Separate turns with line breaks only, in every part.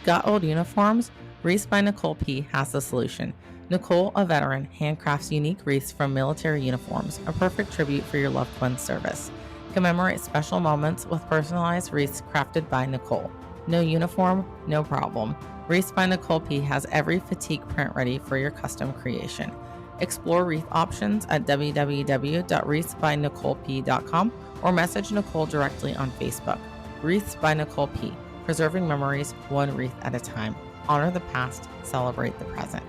Got old uniforms? Wreaths by Nicole P. has the solution. Nicole, a veteran, handcrafts unique wreaths from military uniforms, a perfect tribute for your loved one's service. Commemorate special moments with personalized wreaths crafted by Nicole. No uniform, no problem. Wreaths by Nicole P. has every fatigue print ready for your custom creation. Explore wreath options at www.wreathsbynicoleP.com or message Nicole directly on Facebook. Wreaths by Nicole P. Preserving memories one wreath at a time. Honor the past, celebrate the present.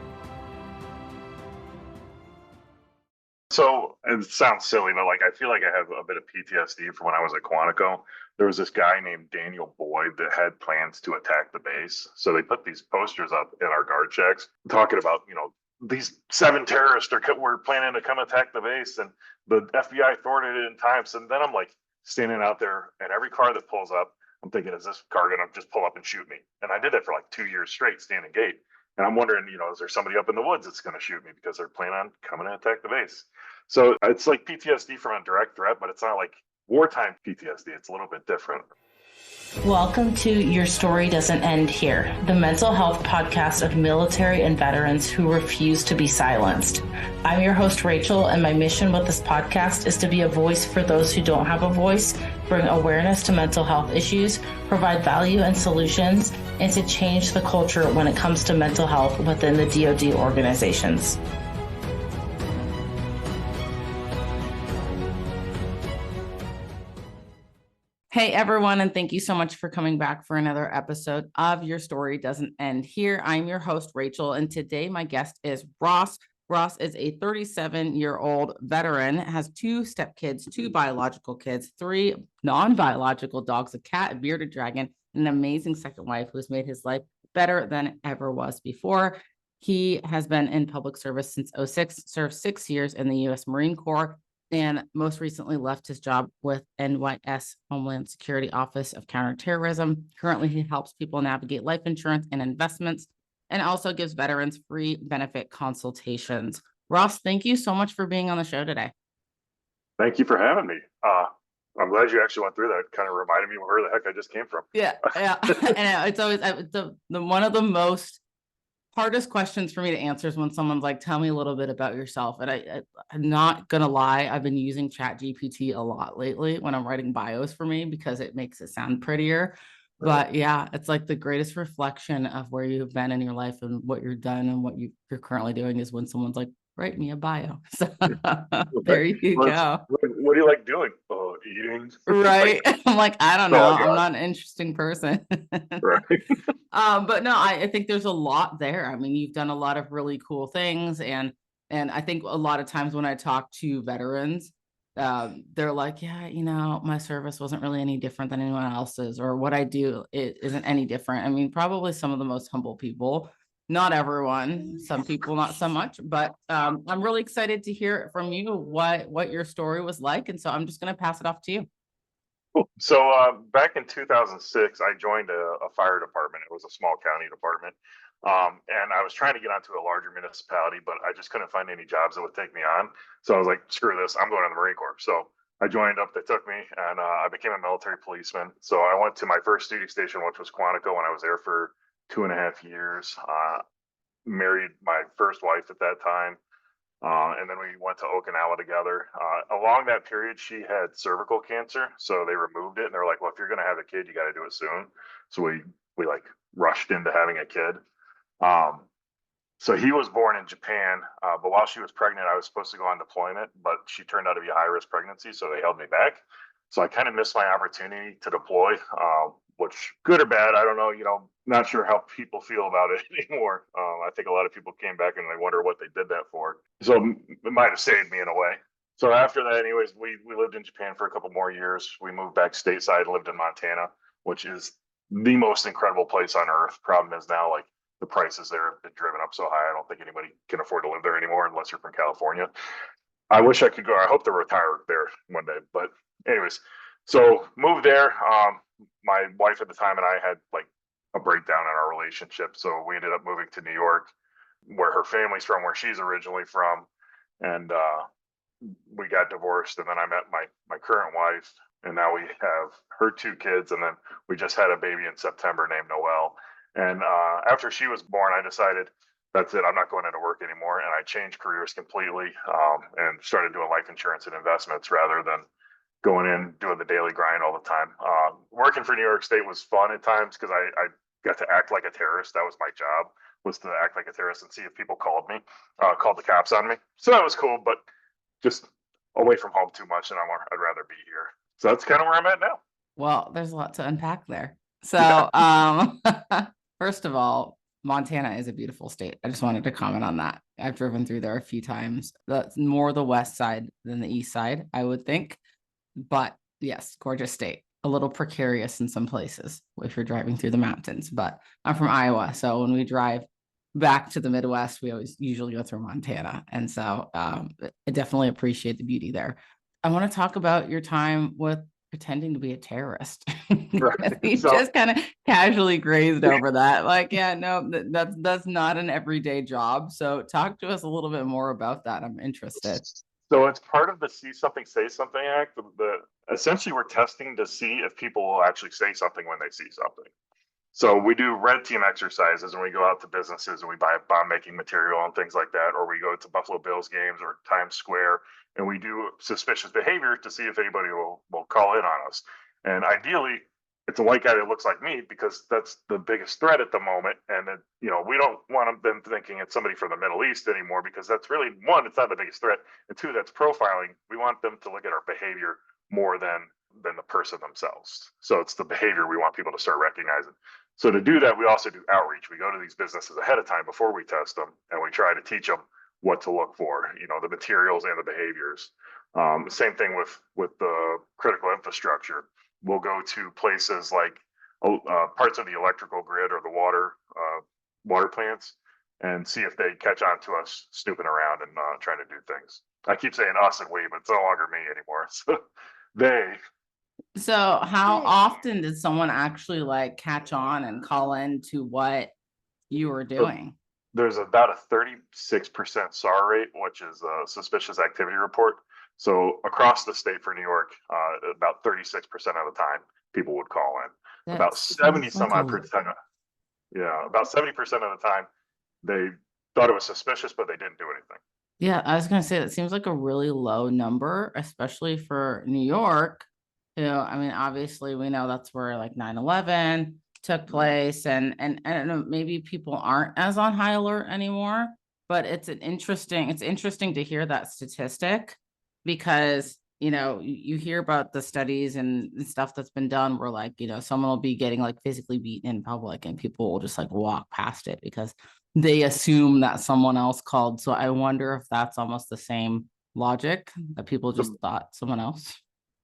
So it sounds silly, but I feel like I have a bit of PTSD from when I was at Quantico. There was this guy named Daniel Boyd that had plans to attack the base. So they put these posters up in our guard checks talking about, these 7 terrorists were planning to come attack the base, and the FBI thwarted it in time. So then I'm standing out there, and every car that pulls up, I'm thinking, is this car going to just pull up and shoot me? And I did that for 2 years straight, standing gate. And I'm wondering, is there somebody up in the woods that's going to shoot me because they're planning on coming to attack the base? So it's like PTSD from a direct threat, but it's not like wartime PTSD. It's a little bit different.
Welcome to Your Story Doesn't End Here, the mental health podcast of military and veterans who refuse to be silenced. I'm your host, Rachel, and my mission with this podcast is to be a voice for those who don't have a voice, bring awareness to mental health issues, provide value and solutions, and to change the culture when it comes to mental health within the DoD organizations.
Hey everyone, and thank you so much for coming back for another episode of Your Story Doesn't End Here. I'm your host, Rachel, and today my guest is Ross. Ross is a 37-year-old veteran, has 2 stepkids, 2 biological kids, 3 non-biological dogs, a cat, a bearded dragon, and an amazing second wife who has made his life better than it ever was before. He has been in public service since 2006, served 6 years in the U.S. Marine Corps, and most recently left his job with NYS Homeland Security Office of Counterterrorism. Currently, he helps people navigate life insurance and investments, and also gives veterans free benefit consultations. Ross, thank you so much for being on the show today.
Thank you for having me. I'm glad you actually went through that. It kind of reminded me where the heck I just came from.
Yeah. And it's always the one of the most hardest questions for me to answer is when someone's like, tell me a little bit about yourself. And I'm not gonna lie, I've been using ChatGPT a lot lately when I'm writing bios for me because it makes it sound prettier. But yeah, it's like the greatest reflection of where you've been in your life and what you've done and what you're currently doing is when someone's like, write me a bio. So there you go.
What do you like doing? Oh, eating.
Right. I'm like, I don't know. I'm not an interesting person.
Right.
But no, I think there's a lot there. I mean, you've done a lot of really cool things. And I think a lot of times when I talk to veterans, they're like, yeah, my service wasn't really any different than anyone else's, or what I do, it isn't any different. I mean, probably some of the most humble people, not everyone, some people, not so much, but I'm really excited to hear from you what your story was like. And so I'm just going to pass it off to you.
Cool. So back in 2006, I joined a fire department. It was a small county department. And I was trying to get onto a larger municipality, but I just couldn't find any jobs that would take me on. So I was like, screw this, I'm going to the Marine Corps. So I joined up, they took me, and I became a military policeman. So I went to my first duty station, which was Quantico, when I was there for 2.5 years. Married my first wife at that time. And then we went to Okinawa together. Along that period, she had cervical cancer. So they removed it, and they're like, well, if you're going to have a kid, you got to do it soon. So we rushed into having a kid. So he was born in Japan, but while she was pregnant, I was supposed to go on deployment, but she turned out to be a high-risk pregnancy, so they held me back. So I kind of missed my opportunity to deploy, which, good or bad, I don't know, not sure how people feel about it anymore. I think a lot of people came back and they wonder what they did that for. So it might have saved me in a way. So after that, anyways, we lived in Japan for a couple more years. We moved back stateside, lived in Montana, which is the most incredible place on earth. Problem is now, the prices there have been driven up so high, I don't think anybody can afford to live there anymore unless you're from California. I wish I could go. I hope to retire there one day. But anyways, so moved there. My wife at the time and I had a breakdown in our relationship. So we ended up moving to New York, where her family's from, where she's originally from. And we got divorced. And then I met my current wife. And now we have her 2 kids. And then we just had a baby in September named Noelle. And after she was born, I decided that's it. I'm not going into work anymore. And I changed careers completely and started doing life insurance and investments rather than going in, doing the daily grind all the time. Working for New York State was fun at times because I got to act like a terrorist. That was my job, was to act like a terrorist and see if people called the cops on me. So that was cool, but just away from home too much, and I'd rather be here. So that's kind of where I'm at now.
Well, there's a lot to unpack there. So, first of all, Montana is a beautiful state. I just wanted to comment on that. I've driven through there a few times. That's more the west side than the east side, I would think. But yes, gorgeous state. A little precarious in some places if you're driving through the mountains. But I'm from Iowa, so when we drive back to the Midwest, we always usually go through Montana. And so I definitely appreciate the beauty there. I want to talk about your time with pretending to be a terrorist.
Right.
You just kind of casually grazed over that. Like, yeah, no, that's not an everyday job. So talk to us a little bit more about that. I'm interested.
So it's part of the See Something, Say Something Act. Essentially, we're testing to see if people will actually say something when they see something. So we do red team exercises and we go out to businesses and we buy bomb making material and things like that, or we go to Buffalo Bills games or Times Square and we do suspicious behavior to see if anybody will call in on us. And ideally, it's a white guy that looks like me because that's the biggest threat at the moment. And then, we don't want them thinking it's somebody from the Middle East anymore because that's really, one, it's not the biggest threat, and two, that's profiling. We want them to look at our behavior more than the person themselves. So it's the behavior we want people to start recognizing. So to do that, we also do outreach. We go to these businesses ahead of time before we test them, and we try to teach them what to look for, the materials and the behaviors. Same thing with the critical infrastructure. We'll go to places like parts of the electrical grid or the water plants and see if they catch on to us snooping around and trying to do things. I keep saying us and we, but it's no longer me anymore. So they.
So how often did someone actually catch on and call in to what you were doing?
There's about a 36% SAR rate, which is a suspicious activity report. So across the state for New York, about 36% of the time people would call in. About 70 some odd percent. Yeah, about 70% of the time they thought it was suspicious, but they didn't do anything.
Yeah, I was going to say that seems like a really low number, especially for New York. I mean, obviously we know that's where 9/11 took place, and I don't know, maybe people aren't as on high alert anymore, but it's interesting to hear that statistic because, you hear about the studies and stuff that's been done where someone will be getting physically beaten in public and people will just walk past it because they assume that someone else called. So I wonder if that's almost the same logic that people just thought someone else.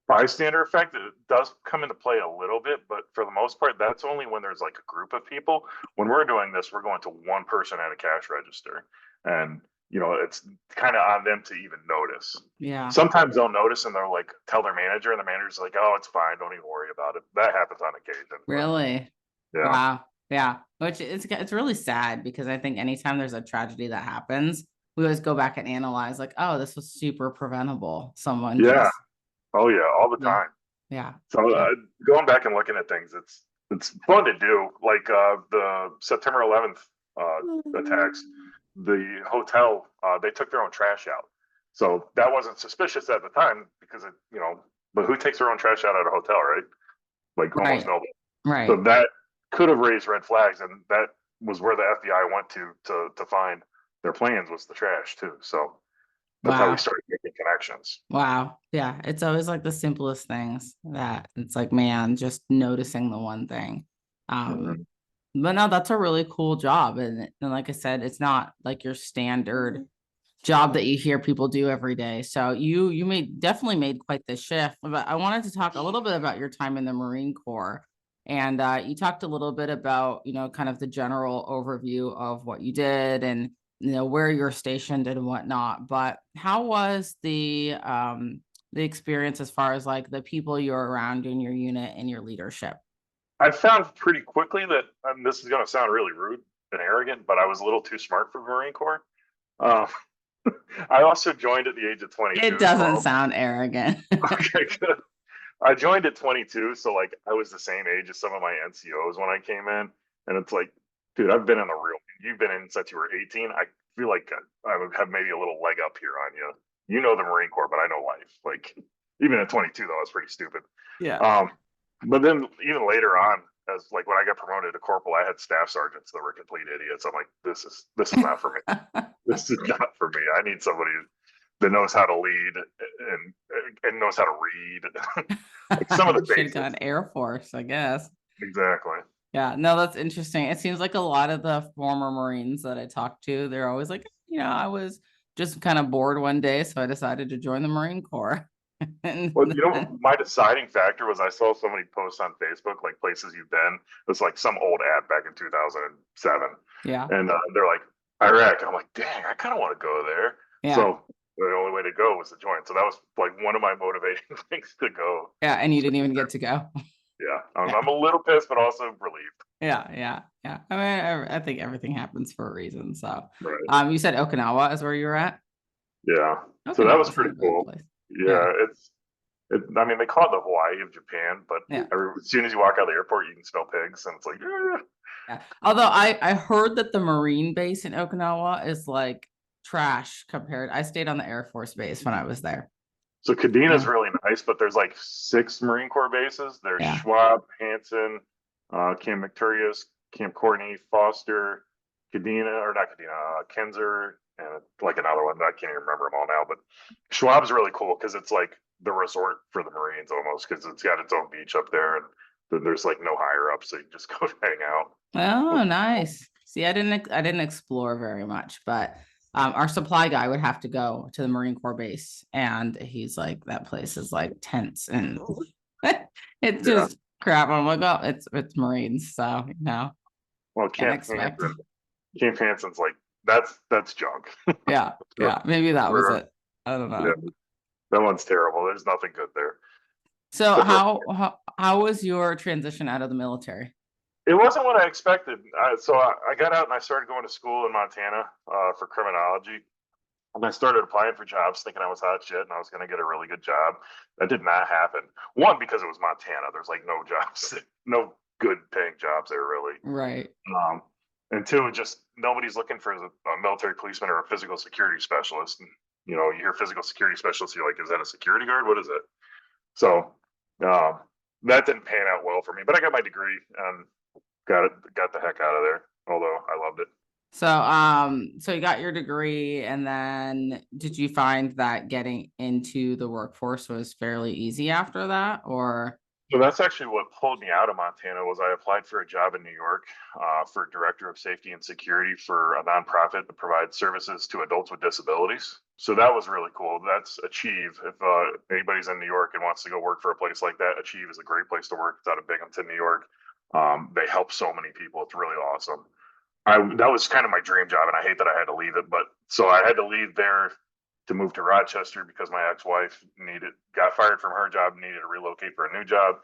Bystander effect, it does come into play a little bit, but for the most part, that's only when there's a group of people. When we're doing this, we're going to one person at a cash register, and it's kind of on them to even notice.
Yeah.
Sometimes they'll notice and they'll tell their manager, and the manager's like, "Oh, it's fine, don't even worry about it." That happens on occasion.
Really?
Yeah.
Wow. Yeah. Which it's really sad because I think anytime there's a tragedy that happens, we always go back and analyze oh, this was super preventable. Someone.
Yeah. Oh yeah, all the time.
Yeah.
So going back and looking at things, it's fun to do. The September 11th attacks, the hotel, they took their own trash out. So that wasn't suspicious at the time because but who takes their own trash out at a hotel, right? Almost nobody.
Right.
So that could have raised red flags, and that was where the FBI went to find their plans, was the trash too. So that's how we started making connections.
Wow. Yeah. It's always the simplest things that it's man, just noticing the one thing. But no, that's a really cool job. And like I said, it's not your standard job that you hear people do every day. So you definitely made quite the shift. But I wanted to talk a little bit about your time in the Marine Corps. And you talked a little bit about, kind of the general overview of what you did and where you're stationed and whatnot, but how was the experience as far as the people you're around in your unit and your leadership?
I found pretty quickly that, and this is going to sound really rude and arrogant, but I was a little too smart for the Marine Corps. I also joined at the age of 22.
It doesn't sound arrogant.
Okay, good. I joined at 22, so I was the same age as some of my NCOs when I came in. And it's like, dude, I've been in the real, you've been in since you were 18. I feel like I would have maybe a little leg up here on you. You know the Marine Corps, but I know life. Like, even at 22, though, it's pretty stupid.
Yeah.
But then even later on, as like when I got promoted to corporal, I had staff sergeants that were complete idiots. I'm like, this is not for me. This is not for me. I need somebody that knows how to lead and knows how to read. Like some of the
Should have
basics.
gone Air Force, I guess.
Exactly.
Yeah, no, that's interesting. It seems like a lot of the former Marines that I talk to, they're always like, I was just kind of bored one day, so I decided to join the Marine Corps.
Well, my deciding factor was I saw so many posts on Facebook, like places you've been. It's like some old ad back in 2007.
Yeah.
And they're like, Iraq. I'm like, dang, I kind of want to go there.
Yeah.
So the only way to go was to join. So that was like one of my motivating things to go.
Yeah. And you didn't even get to go.
Yeah. I'm a little pissed, but also relieved.
Yeah. I mean, I think everything happens for a reason. So,
right.
You said Okinawa is where you're at?
Yeah.
Okinawa,
so that was pretty cool.
Place.
Yeah. I mean, they call it the Hawaii of Japan, but as soon as you walk out of the airport, you can smell pigs. And it's like,
yeah. Although I heard that the Marine base in Okinawa is like trash compared. I stayed on the Air Force base when I was there.
So Kadena is really nice, but there's like 6 Marine Corps bases. There's Schwab, Hanson, Camp Victorious, Camp Courtney, Foster, Kadena, or not Kadena, Kenzer, and like another one. I can't even remember them all now, but Schwab's really cool because it's like the resort for the Marines almost, because it's got its own beach up there and there's like no higher up, so you just go hang out.
Oh, nice. See, I didn't explore very much, but our supply guy would have to go to the Marine Corps base, and he's like, that place is like tense and it's just crap. I'm like, oh, it's Marines, so
Well, Camp Hanson's like that's junk.
yeah, maybe that was it. I don't know.
Yeah, that one's terrible. There's nothing good there.
So how was your transition out of the military?
It wasn't what I expected. So I got out and I started going to school in Montana for criminology. And I started applying for jobs thinking I was hot shit and I was going to get a really good job. That did not happen. One, because it was Montana. There's like no jobs, no good paying jobs there really.
Right.
And two, just nobody's looking for a military policeman or a physical security specialist. And, you hear physical security specialist, you're like, is that a security guard? What is it? So that didn't pan out well for me, but I got my degree and got the heck out of there, although I loved it.
So you got your degree, and then did you find that getting into the workforce was fairly easy after that, or?
So that's actually what pulled me out of Montana. Was I applied for a job in New York for director of safety and security for a nonprofit that provides services to adults with disabilities. So that was really cool. That's Achieve. If anybody's in New York and wants to go work for a place like that, Achieve is a great place to work. It's out of Binghamton, New York. They help so many people. It's really awesome. That was kind of my dream job, and I hate that I had to leave it. But so I had to leave there to move to Rochester because my ex-wife got fired from her job, needed to relocate for a new job.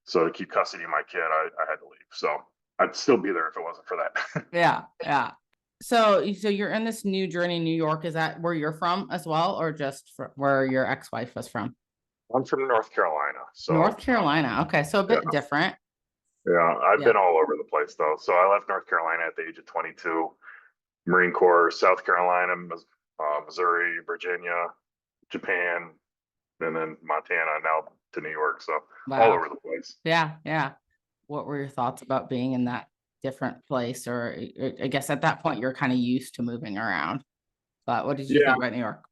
So to keep custody of my kid, I had to leave. So I'd still be there if it wasn't for that.
Yeah. So you're in this new journey in New York. Is that where you're from as well, or just where your ex-wife was from?
I'm from North Carolina. So
North Carolina. Okay. So a bit different.
Yeah. I've been all over the place though. So I left North Carolina at the age of 22, Marine Corps, South Carolina, Missouri, Virginia, Japan, and then Montana, now to New York. So all over the place.
Yeah. What were your thoughts about being in that different place? Or I guess at that point you're kind of used to moving around, but what did you think about New York?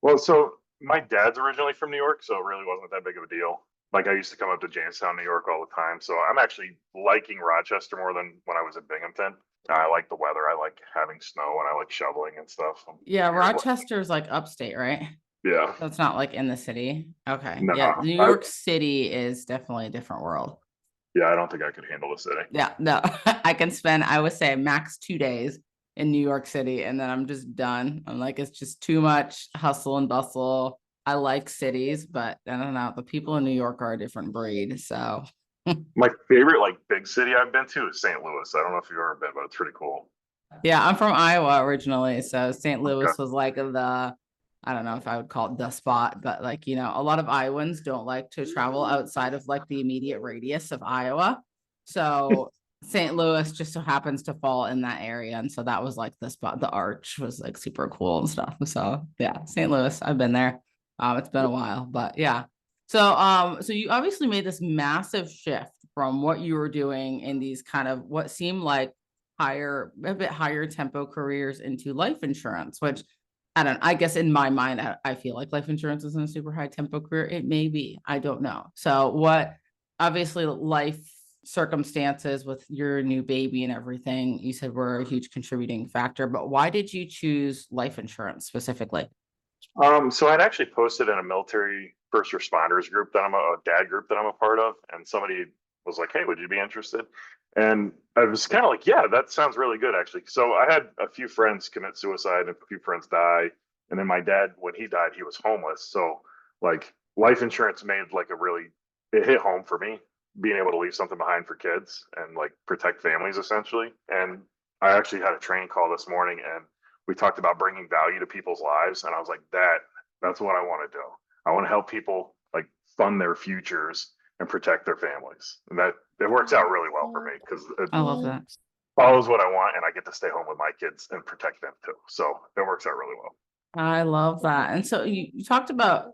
Well, so my dad's originally from New York, so it really wasn't that big of a deal. Like I used to come up to Jamestown, New York all the time. So I'm actually liking Rochester more than when I was in Binghamton. I like the weather. I like having snow and I like shoveling and stuff.
Yeah, Rochester's like upstate, right?
Yeah.
So it's not like in the city. Okay.
No,
yeah, New York City is definitely a different world.
Yeah, I don't think I could handle the city.
Yeah, no, I would say max 2 days in New York City, and then I'm just done. I'm like, it's just too much hustle and bustle. I like cities, but I don't know. The people in New York are a different breed. So
my favorite like big city I've been to is St. Louis. I don't know if you've ever been, but it's pretty cool.
Yeah, I'm from Iowa originally. So St. Louis was like I don't know if I would call it the spot, but like, a lot of Iowans don't like to travel outside of like the immediate radius of Iowa. So St. Louis just so happens to fall in that area. And so that was like the spot, the arch was like super cool and stuff. So yeah, St. Louis, I've been there. It's been a while, but yeah. So you obviously made this massive shift from what you were doing in these kind of what seemed like a bit higher tempo careers into life insurance, which I guess in my mind, I feel like life insurance isn't a super high tempo career. It may be, I don't know. So obviously life circumstances with your new baby and everything, you said were a huge contributing factor, but why did you choose life insurance specifically?
So I'd actually posted in a military first responders group that a dad group that I'm a part of, and somebody was like, "Hey, would you be interested?" And I was kind of like, "Yeah, that sounds really good, actually." So I had a few friends commit suicide and a few friends die, and then my dad, when he died, he was homeless. So like life insurance made like it hit home for me, being able to leave something behind for kids and like protect families essentially. And I actually had a training call this morning, and we talked about bringing value to people's lives, and I was like, that's what I want to do. I want to help people like fund their futures and protect their families, and that it works out really well for me because it
I love that.
follows what I want, and I get to stay home with my kids and protect them too. So it works out really well.
I love that. And so you talked about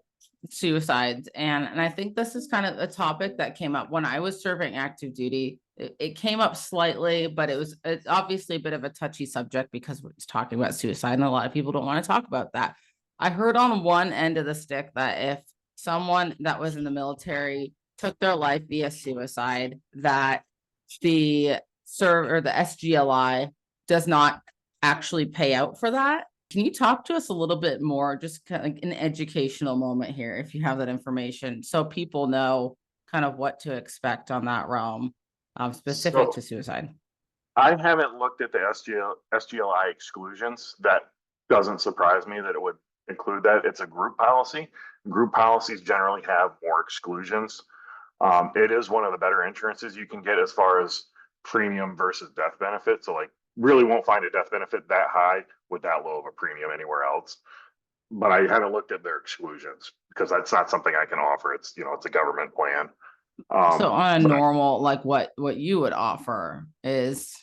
suicides, and I think this is kind of a topic that came up when I was serving active duty. It came up slightly, but it's obviously a bit of a touchy subject because we're just talking about suicide, and a lot of people don't want to talk about that. I heard on one end of the stick that if someone that was in the military took their life via suicide, that the SGLI does not actually pay out for that. Can you talk to us a little bit more, just kind of like an educational moment here, if you have that information, so people know kind of what to expect on that realm, specific to suicide?
I haven't looked at the SGLI exclusions. That doesn't surprise me that it would include that. It's a group policy. Group policies generally have more exclusions. It is one of the better insurances you can get as far as premium versus death benefit. So like really won't find a death benefit that high with that low of a premium anywhere else. But I haven't looked at their exclusions because that's not something I can offer. It's a government plan.
So on a normal, like what you would offer is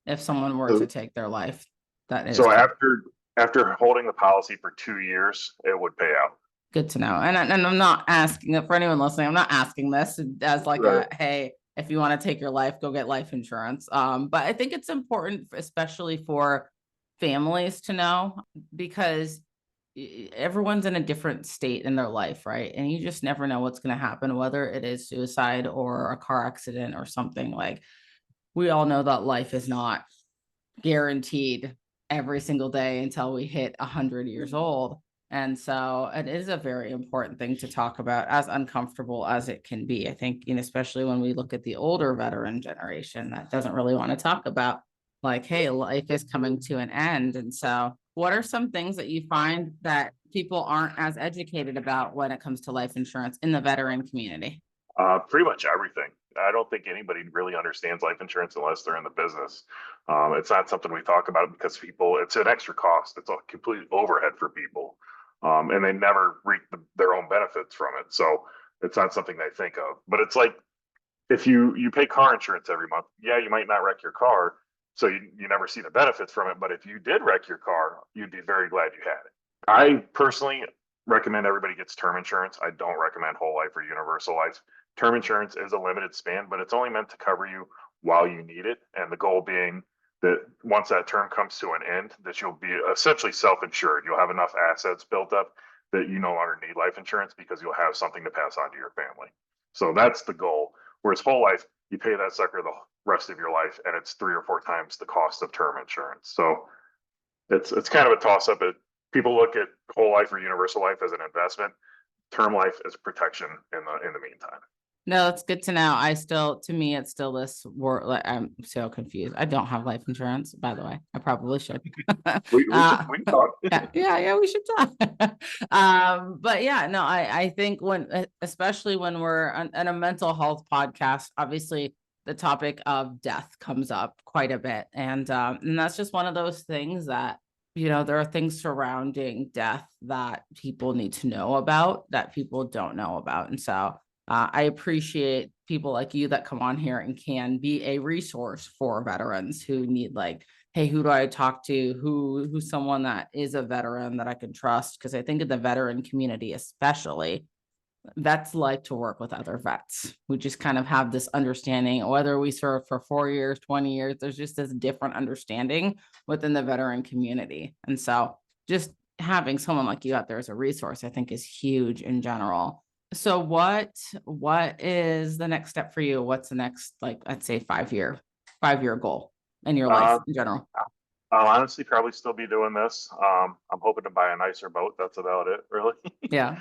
if someone were to take their life, that is.
So after holding the policy for 2 years, it would pay out.
Good to know. And I'm not asking it for anyone listening. I'm not asking this as like
Right.
hey, if you want to take your life, go get life insurance. But I think it's important, especially for families, to know, because everyone's in a different state in their life, right? And you just never know what's going to happen, whether it is suicide or a car accident or something. Like, we all know that life is not guaranteed every single day until we hit 100 years old. And so it is a very important thing to talk about, as uncomfortable as it can be. I think, especially when we look at the older veteran generation that doesn't really want to talk about, like, hey, life is coming to an end. And so what are some things that you find that people aren't as educated about when it comes to life insurance in the veteran community?
Pretty much everything. I don't think anybody really understands life insurance unless they're in the business. It's not something we talk about because it's an extra cost. It's a complete overhead for people. And they never reap their own benefits from it. So it's not something they think of. But it's like if you pay car insurance every month, yeah, you might not wreck your car, so you never see the benefits from it. But if you did wreck your car, you'd be very glad you had it. I personally recommend everybody gets term insurance. I don't recommend whole life or universal life. Term insurance is a limited span, but it's only meant to cover you while you need it. And the goal being that once that term comes to an end, that you'll be essentially self-insured. You'll have enough assets built up that you no longer need life insurance because you'll have something to pass on to your family. So that's the goal. Whereas whole life, you pay that sucker the rest of your life, and it's 3 or 4 times the cost of term insurance. So it's kind of a toss-up. People look at whole life or universal life as an investment. Term life is protection in the meantime.
No, that's good to know. To me, it's still this word. Like, I'm so confused. I don't have life insurance, by the way. I probably should.
We can talk.
Yeah, we should talk. But yeah, no, I think especially when we're on a mental health podcast, obviously the topic of death comes up quite a bit. And that's just one of those things that, there are things surrounding death that people need to know about that people don't know about. And so I appreciate people like you that come on here and can be a resource for veterans who need like, hey, who do I talk to? Who's someone that is a veteran that I can trust? Because I think in the veteran community, especially, vets like to work with other vets. We just kind of have this understanding, whether we serve for 4 years, 20 years, there's just this different understanding within the veteran community. And so just having someone like you out there as a resource, I think is huge in general. So what is the next step for you? What's the next, like, I'd say 5-year goal in your life in general?
I'll honestly probably still be doing this. I'm hoping to buy a nicer boat. That's about it, really.
Yeah.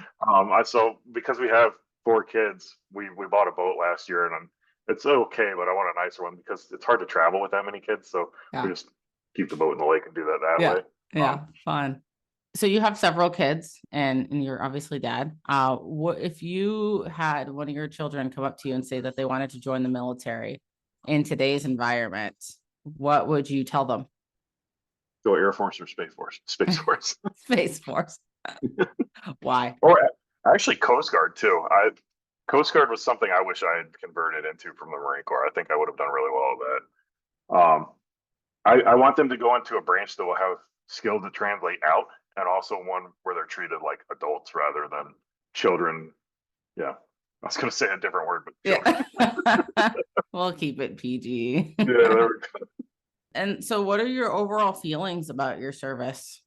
So because we have 4 kids, we bought a boat last year, and it's okay, but I want a nicer one because it's hard to travel with that many kids. So we just keep the boat in the lake and do that way.
Yeah, fun. So you have several kids and you're obviously dad. What if you had one of your children come up to you and say that they wanted to join the military in today's environment? What would you tell them?
Go Air Force or Space Force? Space Force.
Space Force. Why?
Or actually Coast Guard too. Coast Guard was something I wish I had converted into from the Marine Corps. I think I would have done really well with that. I want them to go into a branch that will have skill to translate out, and also one where they're treated like adults rather than children. Yeah, I was going to say a different word, but children.
Yeah. We'll keep it PG.
Yeah, there we go.
And so what are your overall feelings about your service?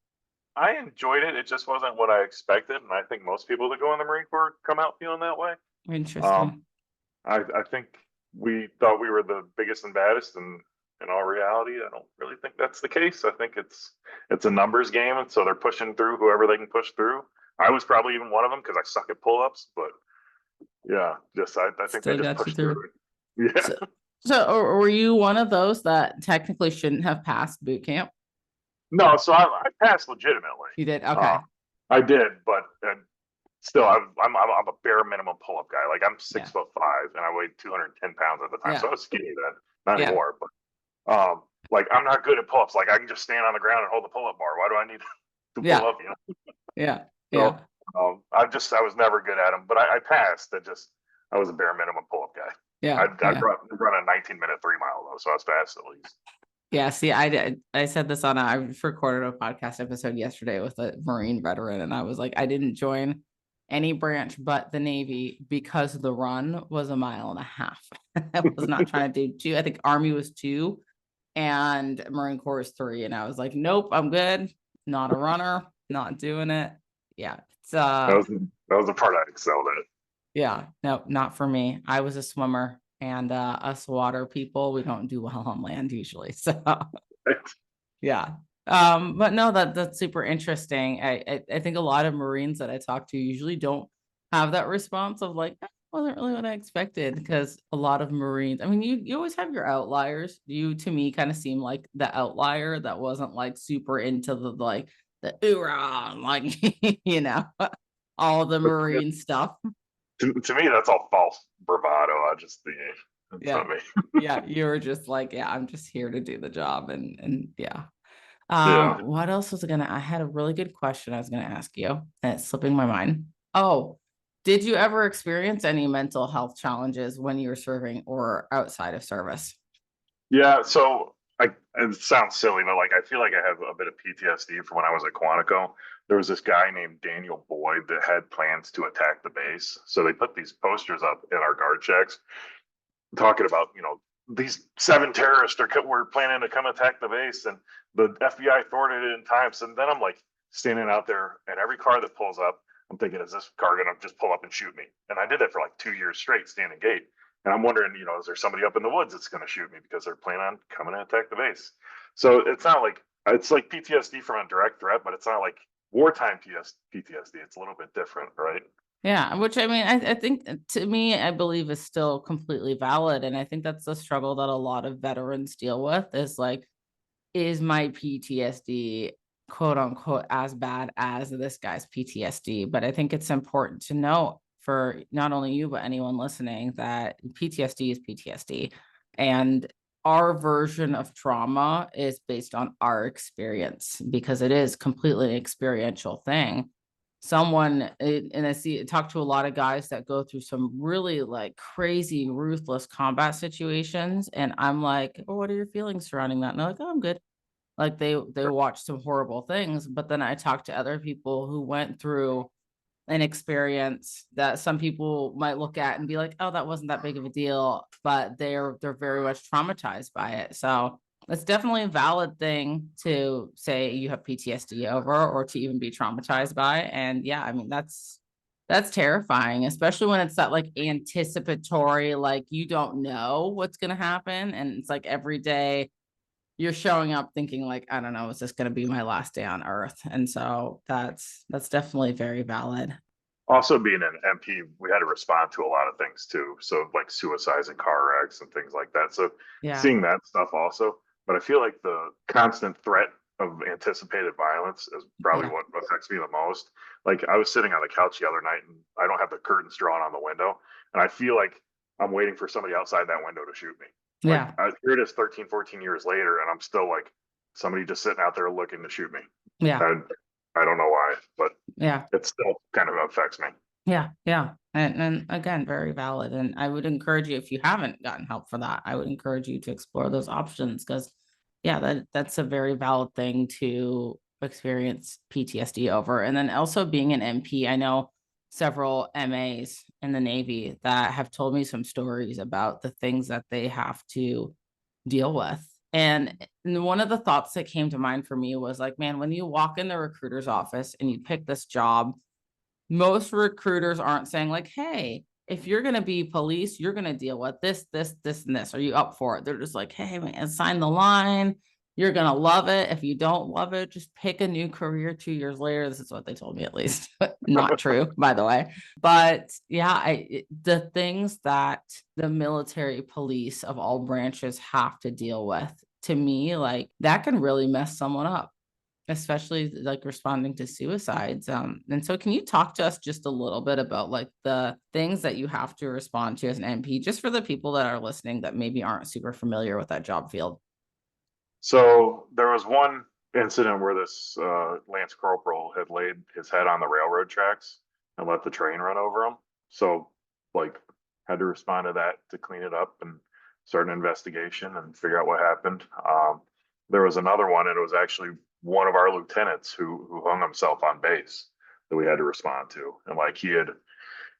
I enjoyed it. It just wasn't what I expected. And I think most people that go in the Marine Corps come out feeling that way.
Interesting.
I think we thought we were the biggest and baddest, and in all reality, I don't really think that's the case. I think it's a numbers game, and so they're pushing through whoever they can push through. I was probably even one of them because I suck at pull-ups, but yeah, I think
Still
they just pushed through it. Yeah.
So were you one of those that technically shouldn't have passed boot camp?
No, so I passed legitimately.
You did? Okay.
I did, but still, I'm a bare minimum pull-up guy. Like I'm 6'5" and I weighed 210 pounds at the time, so I was skinny then. Not anymore, but like I'm not good at pull-ups. Like I can just stand on the ground and hold the pull-up bar. Why do I need to pull up? You know?
Yeah.
So, I was never good at them, but I passed. I was a bare minimum pull-up guy.
Yeah.
I'd run a 19-minute 3-mile though, so I was fast at least.
Yeah. See, I said this I recorded a podcast episode yesterday with a Marine veteran, and I was like, I didn't join any branch but the Navy because the run was 1.5 miles. I was not trying to do 2. I think Army was 2 and Marine Corps is 3. And I was like, nope, I'm good. Not a runner, not doing it. Yeah. It's
that was the part I excelled at.
Yeah, no, not for me. I was a swimmer, and us water people, we don't do well on land usually. So yeah. But no, that's super interesting. I think a lot of Marines that I talk to usually don't have that response of like, that wasn't really what I expected, because a lot of Marines, I mean, you always have your outliers. You, to me, kind of seem like the outlier that wasn't like super into the hoorah, like, you know, all the Marine stuff.
To me, that's all false bravado. Not me.
Yeah, you were just like, yeah, I'm just here to do the job, and yeah. What else was I had a really good question I was gonna ask you, and it's slipping my mind. Oh, did you ever experience any mental health challenges when you were serving or outside of service?
Yeah, so it sounds silly, but like I feel like I have a bit of PTSD from when I was at Quantico. There was this guy named Daniel Boyd that had plans to attack the base. So they put these posters up in our guard checks talking about, these 7 terrorists were planning to come attack the base, and the FBI thwarted it in time. So then I'm like standing out there, and every car that pulls up, I'm thinking, is this car going to just pull up and shoot me? And I did that for like 2 years straight, standing gate. And I'm wondering, is there somebody up in the woods that's going to shoot me because they're planning on coming to attack the base? So it's like PTSD from a direct threat, but it's not like wartime PTSD. It's a little bit different, right?
Yeah, which I mean, I think to me, I believe is still completely valid. And I think that's the struggle that a lot of veterans deal with is like, is my PTSD quote unquote as bad as this guy's PTSD? But I think it's important to note for not only you, but anyone listening, that PTSD is PTSD. And our version of trauma is based on our experience, because it is completely an experiential thing. someone, and I talk to a lot of guys that go through some really like crazy, ruthless combat situations. And I'm like, oh, what are your feelings surrounding that? And they're like, oh, I'm good. Like they watch some horrible things. But then I talk to other people who went through an experience that some people might look at and be like, oh, that wasn't that big of a deal, but they're very much traumatized by it. So it's definitely a valid thing to say you have PTSD over, or to even be traumatized by. And yeah, I mean, that's terrifying, especially when it's that like anticipatory, like you don't know what's going to happen. And it's like every day you're showing up thinking like, I don't know, is this going to be my last day on earth? And so that's definitely very valid.
Also, being an MP, we had to respond to a lot of things too. So like suicides and car wrecks and things like that. So
Yeah.
seeing that stuff also, but I feel like the constant threat of anticipated violence is probably what affects me the most. Like I was sitting on the couch the other night and I don't have the curtains drawn on the window. And I feel like I'm waiting for somebody outside that window to shoot me.
Yeah.
Like here it is 13, 14 years later, and I'm still like somebody just sitting out there looking to shoot me.
Yeah.
And I don't know why, but
Yeah.
it still kind of affects me.
Yeah. Yeah. And again, very valid. And I would encourage you, if you haven't gotten help for that, I would encourage you to explore those options, because yeah, that's a very valid thing to experience PTSD over. And then also being an MP, I know several MAs in the Navy that have told me some stories about the things that they have to deal with. And one of the thoughts that came to mind for me was like, man, when you walk in the recruiter's office and you pick this job, most recruiters aren't saying like, hey, if you're going to be police, you're going to deal with this, and this. Are you up for it? They're just like, hey, man, sign the line. You're going to love it. If you don't love it, just pick a new career 2 years later. This is what they told me, at least. Not true, by the way. But yeah, the things that the military police of all branches have to deal with, to me, like that can really mess someone up, especially like responding to suicides. And so can you talk to us just a little bit about like the things that you have to respond to as an MP, just for the people that are listening that maybe aren't super familiar with that job field?
So there was one incident where this Lance Corporal had laid his head on the railroad tracks and let the train run over him. So like had to respond to that to clean it up and start an investigation and figure out what happened. There was another one, and it was actually one of our lieutenants who hung himself on base that we had to respond to. And like it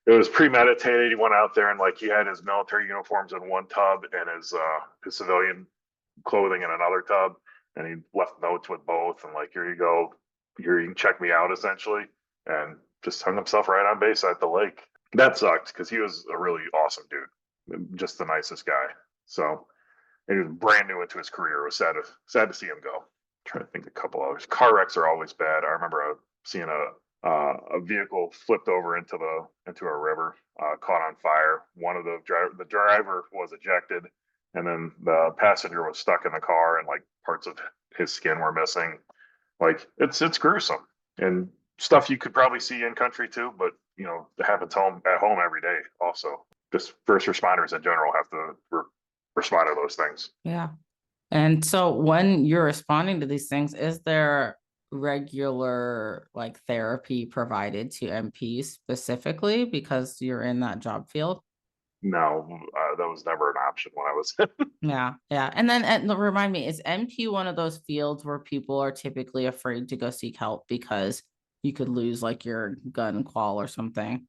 was premeditated. He went out there and like he had his military uniforms in one tub and his civilian clothing in another tub, and he left notes with both, and like, here you go, here you can check me out, essentially, and just hung himself right on base at the lake. That sucked because he was a really awesome dude, just the nicest guy. So he was brand new into his career. It was sad to see him go. I'm trying to think of a couple others. Car wrecks are always bad. I remember seeing a vehicle flipped over into a river, caught on fire. One of the driver was ejected, and then the passenger was stuck in the car, and like parts of his skin were missing. Like it's gruesome and stuff you could probably see in country too, but you know, it happens at home every day. Also, just first responders in general have to respond to those things.
Yeah. And so when you're responding to these things, is there regular like therapy provided to MPs specifically because you're in that job field?
No, that was never an option when I was.
Yeah. And then remind me, is MP one of those fields where people are typically afraid to go seek help because you could lose like your gun qual or something?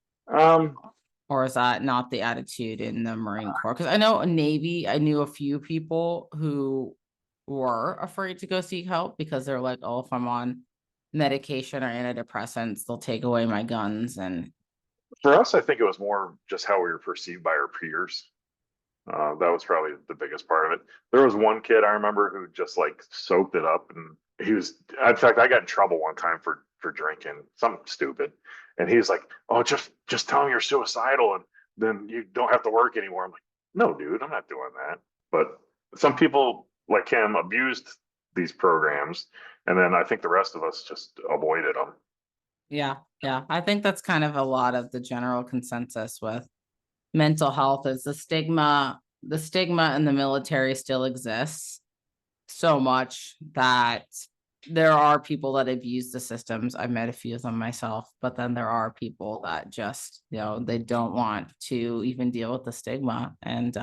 Or is that not the attitude in the Marine Corps? Because I know Navy, I knew a few people who were afraid to go seek help because they're like, oh, if I'm on medication or antidepressants, they'll take away my guns. And
For us, I think it was more just how we were perceived by our peers. That was probably the biggest part of it. There was one kid I remember who just like soaked it up, and in fact, I got in trouble one time for drinking something stupid, and he's like, "Oh, just tell him you're suicidal, and then you don't have to work anymore." I'm like, "No, dude, I'm not doing that." But some people like him abused these programs, and then I think the rest of us just avoided them.
yeah, I think that's kind of a lot of the general consensus with mental health is the stigma in the military still exists so much that there are people that have used the systems. I've met a few of them myself, but then there are people that just, they don't want to even deal with the stigma. And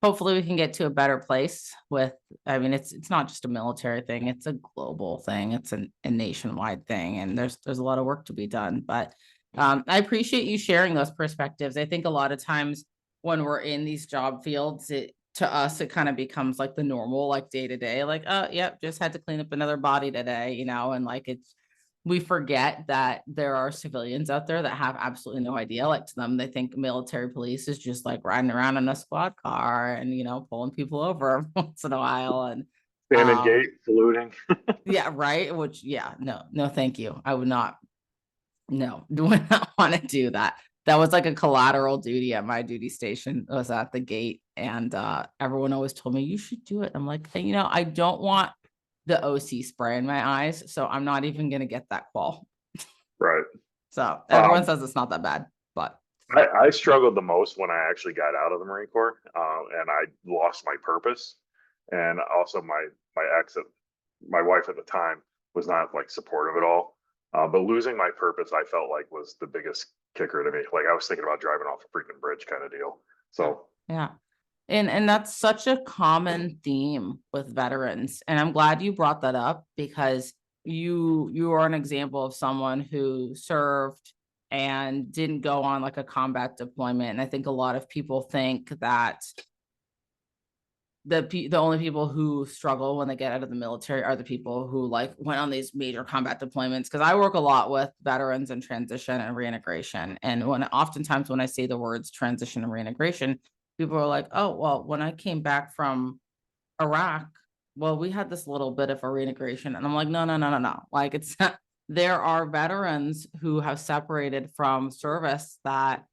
hopefully we can get to a better place with, I mean, it's not just a military thing, it's a global thing, it's a nationwide thing, and there's a lot of work to be done. But I appreciate you sharing those perspectives. I think a lot of times when we're in these job fields, to us, it kind of becomes like the normal, like day to day, like, oh, yep, just had to clean up another body today, and like we forget that there are civilians out there that have absolutely no idea. Like, to them, they think military police is just like riding around in a squad car and, pulling people over once in a while. And
Standing gate, saluting.
yeah, right. Which, yeah, no, thank you. I would not, no, do not want to do that. That was like a collateral duty at my duty station. It was at the gate, and everyone always told me you should do it. I'm like, hey, I don't want the OC spray in my eyes, so I'm not even gonna get that qual.
Right.
So everyone says it's not that bad, but
I struggled the most when I actually got out of the Marine Corps, and I lost my purpose, and also my my wife at the time was not like supportive at all. But losing my purpose, I felt like was the biggest kicker to me. Like, I was thinking about driving off a freaking bridge kind of deal. So
yeah. And that's such a common theme with veterans. And I'm glad you brought that up, because you are an example of someone who served and didn't go on like a combat deployment. And I think a lot of people think that the only people who struggle when they get out of the military are the people who like went on these major combat deployments. Cause I work a lot with veterans and transition and reintegration. And oftentimes when I say the words transition and reintegration, people are like, oh, well, when I came back from Iraq, well, we had this little bit of a reintegration. And I'm like, no. Like, it's not, there are veterans who have separated from service that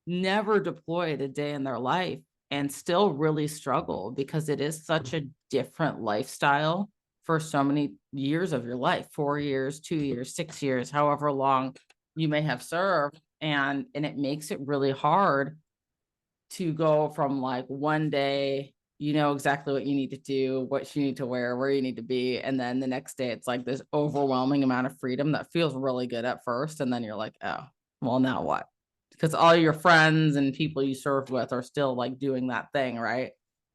never deployed a day in their life and still really struggle, because it is such a different lifestyle for so many years of your life, 4 years, 2 years, 6 years, however long you may have served. And it makes it really hard to go from like one day, exactly what you need to do, what you need to wear, where you need to be. And then the next day, it's like this overwhelming amount of freedom that feels really good at first. And then you're like, oh, well, now what? Because all your friends and people you served with are still like doing that thing, right?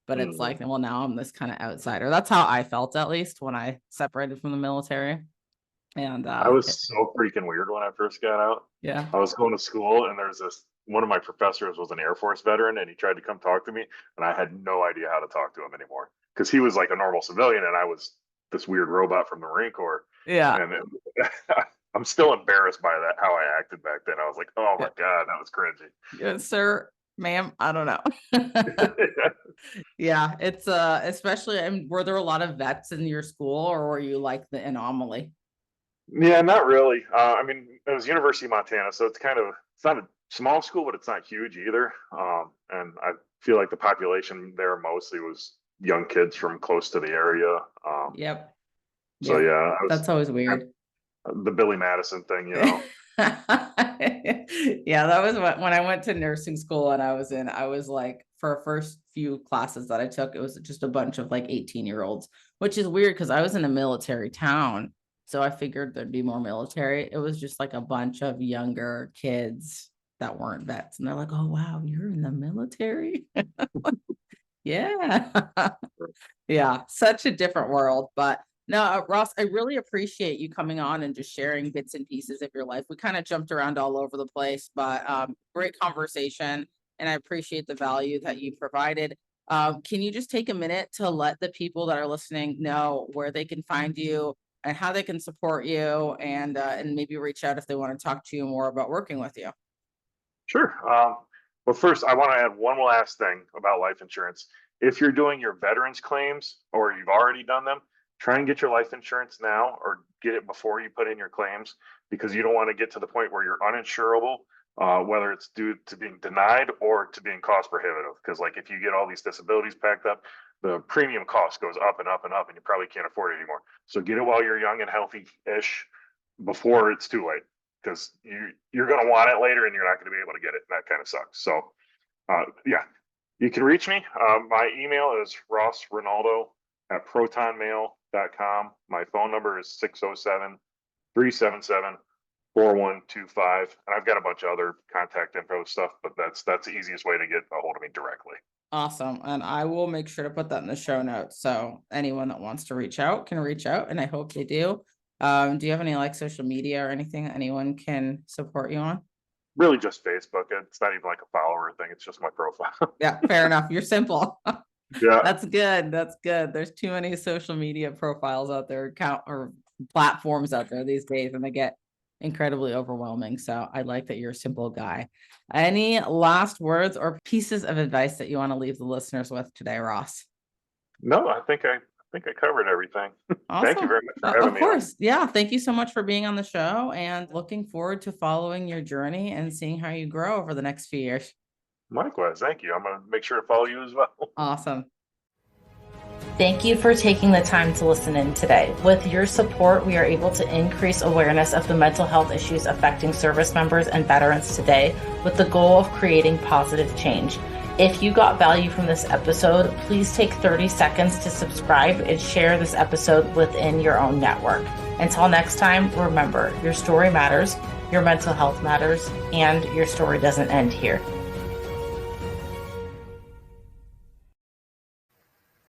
But it's like, well, now I'm this kind of outsider. That's how I felt, at least when I separated from the military. And
I was so freaking weird when I first got out.
yeah.
I was going to school, and there's one of my professors was an Air Force veteran, and he tried to come talk to me, and I had no idea how to talk to him anymore, because he was like a normal civilian and I was this weird robot from the Marine Corps.
Yeah.
And I'm still embarrassed by that, how I acted back then. I was like, oh my God, that was cringy.
Yes, sir, ma'am, I don't know. Yeah, it's especially, I mean, were there a lot of vets in your school, or were you like the anomaly?
Yeah, not really. I mean, it was University of Montana, so it's not a small school, but it's not huge either. And I feel like the population there mostly was young kids from close to the area.
Yep.
So yeah,
That's always weird.
The Billy Madison thing,
Yeah, that was when I went to nursing school, and I was like, for first few classes that I took, it was just a bunch of like 18-year-olds, which is weird because I was in a military town. So I figured there'd be more military. It was just like a bunch of younger kids that weren't vets. And they're like, oh, wow, you're in the military? Yeah. Yeah, such a different world. But no, Ross, I really appreciate you coming on and just sharing bits and pieces of your life. We kind of jumped around all over the place, but great conversation. And I appreciate the value that you provided. Can you just take a minute to let the people that are listening know where they can find you and how they can support you, and maybe reach out if they want to talk to you more about working with you?
Sure. Well, first, I want to add one last thing about life insurance. If you're doing your veterans claims, or you've already done them, try and get your life insurance now, or get it before you put in your claims, because you don't want to get to the point where you're uninsurable, whether it's due to being denied or to being cost prohibitive. Because like, if you get all these disabilities packed up, the premium cost goes up and up and up, and you probably can't afford it anymore. So get it while you're young and healthy-ish, before it's too late, because you're going to want it later and you're not going to be able to get it. And that kind of sucks. So yeah, you can reach me. My email is rossrinaldo@protonmail.com. chng.it.com. My phone number is 607-377-4125. And I've got a bunch of other contact info stuff, but that's the easiest way to get a hold of me directly.
Awesome. And I will make sure to put that in the show notes. So anyone that wants to reach out can reach out, and I hope they do. Do you have any like social media or anything that anyone can support you on?
Really just Facebook. It's not even like a follower thing. It's just my profile.
Yeah, fair enough. You're simple.
Yeah.
That's good. That's good. There's too many social media profiles out there, account or platforms out there these days, and they get incredibly overwhelming. So I like that you're a simple guy. Any last words or pieces of advice that you want to leave the listeners with today, Ross?
No, I think I covered everything.
Awesome.
Thank you very much for having me.
Of course. Yeah. Thank you so much for being on the show, and looking forward to following your journey and seeing how you grow over the next few years.
Likewise. Thank you. I'm going to make sure to follow you as well.
Awesome.
Thank you for taking the time to listen in today. With your support, we are able to increase awareness of the mental health issues affecting service members and veterans today, with the goal of creating positive change. If you got value from this episode, please take 30 seconds to subscribe and share this episode within your own network. Until next time, remember, your story matters, your mental health matters, and your story doesn't end here.